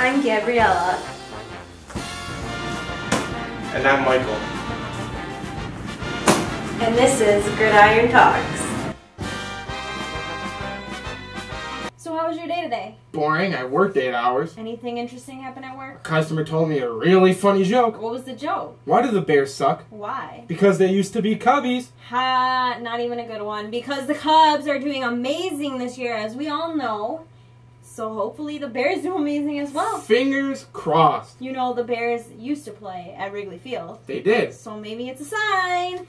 I'm Gabriella. And I'm Michael. And this is Gridiron Talks. So how was your day today? Boring. I worked 8 hours. Anything interesting happen at work? A customer told me a really funny joke. What was the joke? Why do the Bears suck? Why? Because they used to be Cubbies. Ha, not even a good one. Because the Cubs are doing amazing this year, as we all know. So hopefully the Bears do amazing as well. Fingers crossed. You know, the Bears used to play at Wrigley Field. They did. So maybe it's a sign.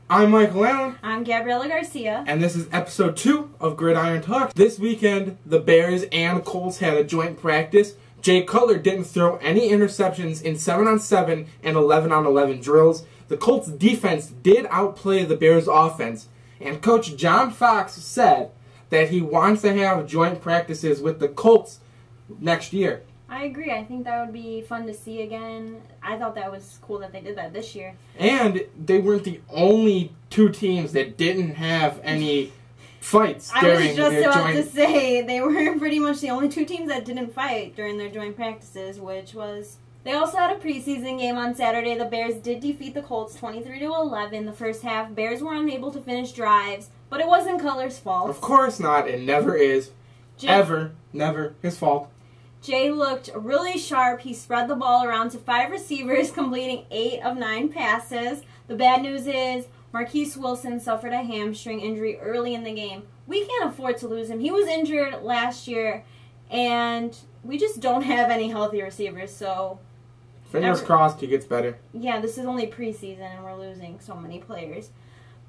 I'm Michael Allen. I'm Gabriella Garcia. And this is episode 2 of Gridiron Talks. This weekend, the Bears and Colts had a joint practice. Jay Cutler didn't throw any interceptions in 7-on-7 and 11-on-11 drills. The Colts defense did outplay the Bears offense. And Coach John Fox said that he wants to have joint practices with the Colts next year. I agree. I think that would be fun to see again. I thought that was cool that they did that this year. And they weren't the only two teams that didn't have any fights during their joint... I was just about to say, they were pretty much the only two teams that didn't fight during their joint practices, which was... They also had a preseason game on Saturday. The Bears did defeat the Colts 23-11 the first half. Bears were unable to finish drives, but it wasn't Cutler's fault. Of course not. It never is. Ever. Never his fault. Jay looked really sharp. He spread the ball around to 5 receivers, completing 8 of 9 passes. The bad news is Marquise Wilson suffered a hamstring injury early in the game. We can't afford to lose him. He was injured last year, and we just don't have any healthy receivers, so... Fingers crossed he gets better. Yeah, this is only preseason, and we're losing so many players.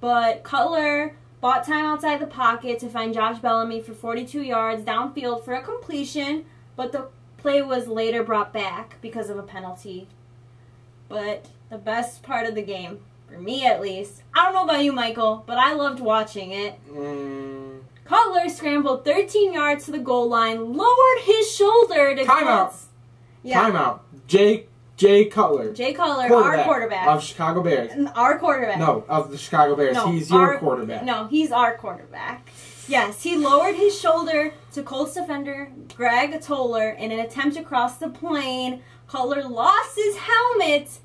But Cutler bought time outside the pocket to find Josh Bellamy for 42 yards downfield for a completion, but the play was later brought back because of a penalty. But the best part of the game, for me at least, I don't know about you, Michael, but I loved watching it. Cutler scrambled 13 yards to the goal line, lowered his shoulder to... Timeout. Yeah. Timeout. Jay Cutler. Jay Cutler, our quarterback. Of Chicago Bears. Our quarterback. No, of the Chicago Bears. No, he's your quarterback. No, he's our quarterback. Yes, he lowered his shoulder to Colts defender Greg Toller in an attempt to cross the plane. Cutler lost his helmet,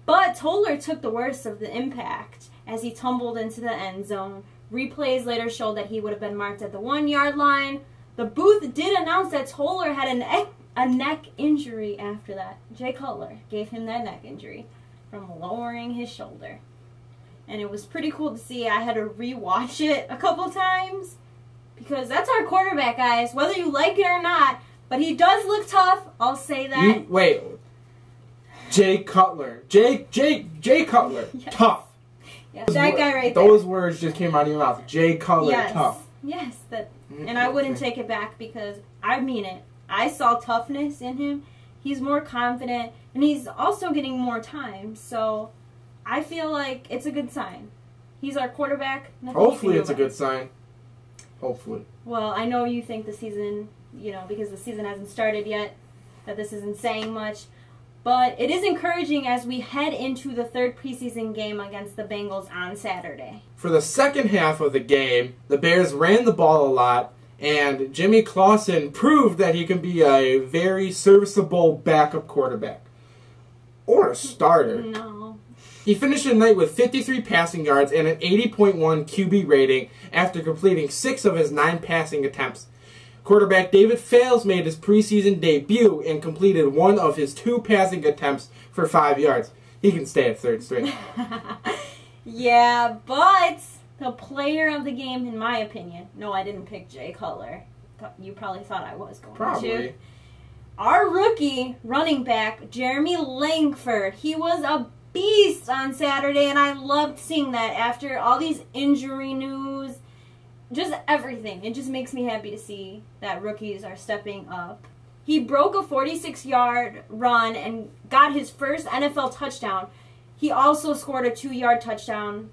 but Toller took the worst of the impact as he tumbled into the end zone. Replays later showed that he would have been marked at the 1-yard line. The booth did announce that Toller had a neck injury after that. Jay Cutler gave him that neck injury from lowering his shoulder. And it was pretty cool to see. I had to rewatch it a couple times because that's our quarterback, guys, whether you like it or not. But he does look tough. I'll say that. Wait. Jay Cutler. Jay Cutler. Yes. Tough. Yes, that guy right there. Those words just came out of your mouth. Jay Cutler. Yes. Tough. Yes. And I wouldn't take it back because I mean it. I saw toughness in him. He's more confident, and he's also getting more time. So I feel like it's a good sign. He's our quarterback. Hopefully it's a good sign. Hopefully. Well, I know you think the season, because the season hasn't started yet, that this isn't saying much. But it is encouraging as we head into the third preseason game against the Bengals on Saturday. For the second half of the game, the Bears ran the ball a lot, and Jimmy Clausen proved that he can be a very serviceable backup quarterback. Or a starter. No. He finished the night with 53 passing yards and an 80.1 QB rating after completing 6 of his 9 passing attempts. Quarterback David Fales made his preseason debut and completed 1 of his 2 passing attempts for 5 yards. He can stay at third string. Yeah, but the player of the game, in my opinion, no, I didn't pick Jay Cutler. You probably thought I was going to. Our rookie running back, Jeremy Langford, he was a beast on Saturday, and I loved seeing that after all these injury news, just everything. It just makes me happy to see that rookies are stepping up. He broke a 46-yard run and got his first NFL touchdown. He also scored a 2-yard touchdown,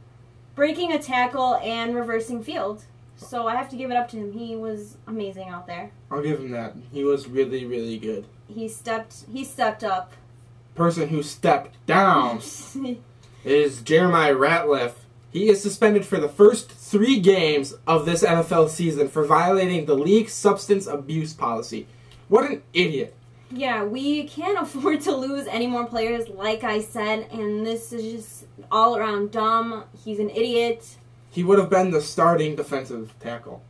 breaking a tackle and reversing field. So I have to give it up to him. He was amazing out there. I'll give him that. He was really, really good. He stepped up. Person who stepped down is Jeremiah Ratliff. He is suspended for the first 3 games of this NFL season for violating the league substance abuse policy. What an idiot. Yeah, we can't afford to lose any more players, like I said, and this is just all around dumb. He's an idiot. He would have been the starting defensive tackle.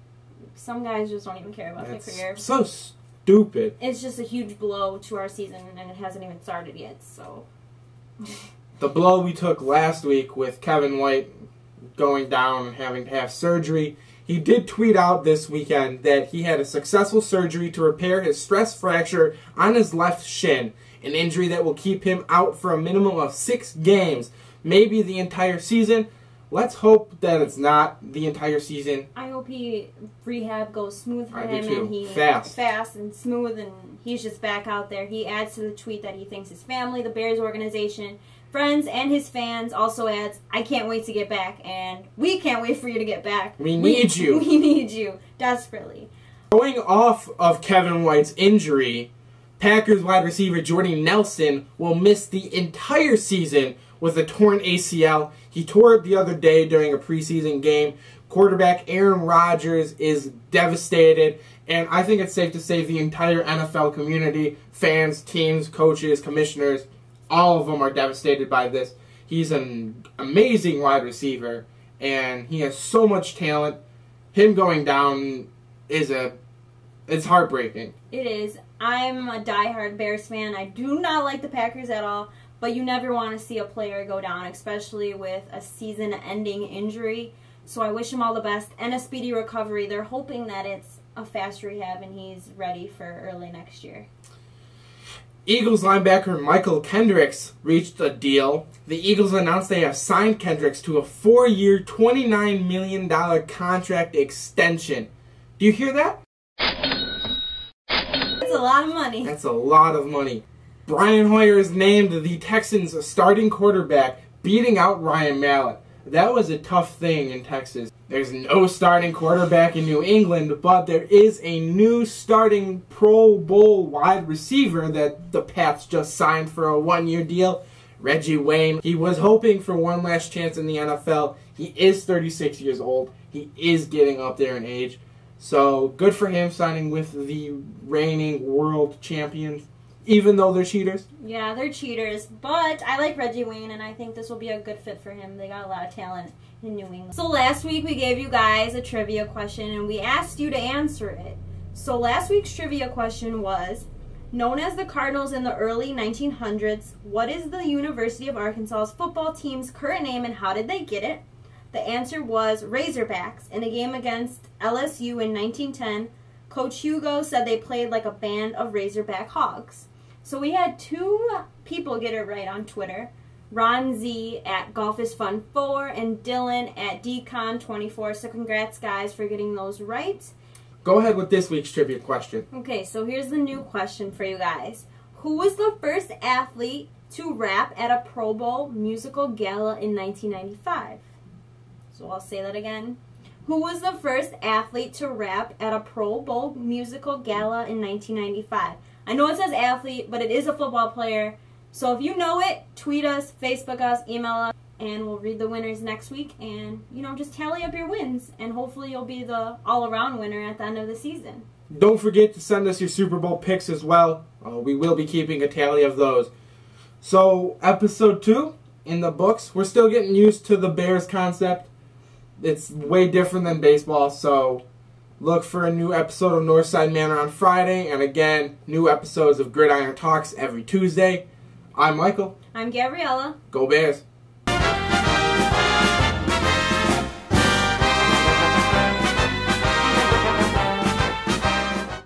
Some guys just don't even care about their career. So stupid. It's just a huge blow to our season, and it hasn't even started yet, so... The blow we took last week with Kevin White going down and having to have surgery. He did tweet out this weekend that he had a successful surgery to repair his stress fracture on his left shin, an injury that will keep him out for a minimum of 6 games, maybe the entire season. Let's hope that it's not the entire season. I hope rehab goes smooth for I him do too. and he fast and smooth, and he's just back out there. He adds to the tweet that he thanks his family, the Bears organization, friends, and his fans. Also adds, I can't wait to get back, and we can't wait for you to get back. We need you. We need you desperately. Going off of Kevin White's injury, Packers wide receiver Jordy Nelson will miss the entire season with a torn ACL. He tore it the other day during a preseason game. Quarterback Aaron Rodgers is devastated, and I think it's safe to say the entire NFL community, fans, teams, coaches, commissioners, all of them are devastated by this. He's an amazing wide receiver, and he has so much talent. Him going down it's heartbreaking. It is. I'm a diehard Bears fan. I do not like the Packers at all, but you never want to see a player go down, especially with a season-ending injury. So I wish him all the best and a speedy recovery. They're hoping that it's a fast rehab and he's ready for early next year. Eagles linebacker Michael Kendricks reached a deal. The Eagles announced they have signed Kendricks to a 4-year, $29 million contract extension. Do you hear that? That's a lot of money. That's a lot of money. Brian Hoyer is named the Texans' starting quarterback, beating out Ryan Mallett. That was a tough thing in Texas. There's no starting quarterback in New England, but there is a new starting Pro Bowl wide receiver that the Pats just signed for a 1-year deal, Reggie Wayne. He was hoping for one last chance in the NFL. He is 36 years old. He is getting up there in age. So good for him signing with the reigning world champions, even though they're cheaters. Yeah, they're cheaters, but I like Reggie Wayne, and I think this will be a good fit for him. They got a lot of talent in New England. So last week we gave you guys a trivia question, and we asked you to answer it. So last week's trivia question was, known as the Cardinals in the early 1900s, what is the University of Arkansas's football team's current name, and how did they get it? The answer was Razorbacks. In a game against LSU in 1910, Coach Hugo said they played like a band of Razorback hogs. So we had 2 people get it right on Twitter. Ron Z at GolfIsFun4 and Dylan at DCon24. So congrats, guys, for getting those right. Go ahead with this week's trivia question. Okay, so here's the new question for you guys. Who was the first athlete to rap at a Pro Bowl musical gala in 1995? So I'll say that again. Who was the first athlete to rap at a Pro Bowl musical gala in 1995? I know it says athlete, but it is a football player. So if you know it, tweet us, Facebook us, email us, and we'll read the winners next week. And, just tally up your wins. And hopefully you'll be the all-around winner at the end of the season. Don't forget to send us your Super Bowl picks as well. We will be keeping a tally of those. So, episode 2 in the books. We're still getting used to the Bears concept. It's way different than baseball, so look for a new episode of Northside Manor on Friday, and again, new episodes of Gridiron Talks every Tuesday. I'm Michael. I'm Gabriella. Go Bears.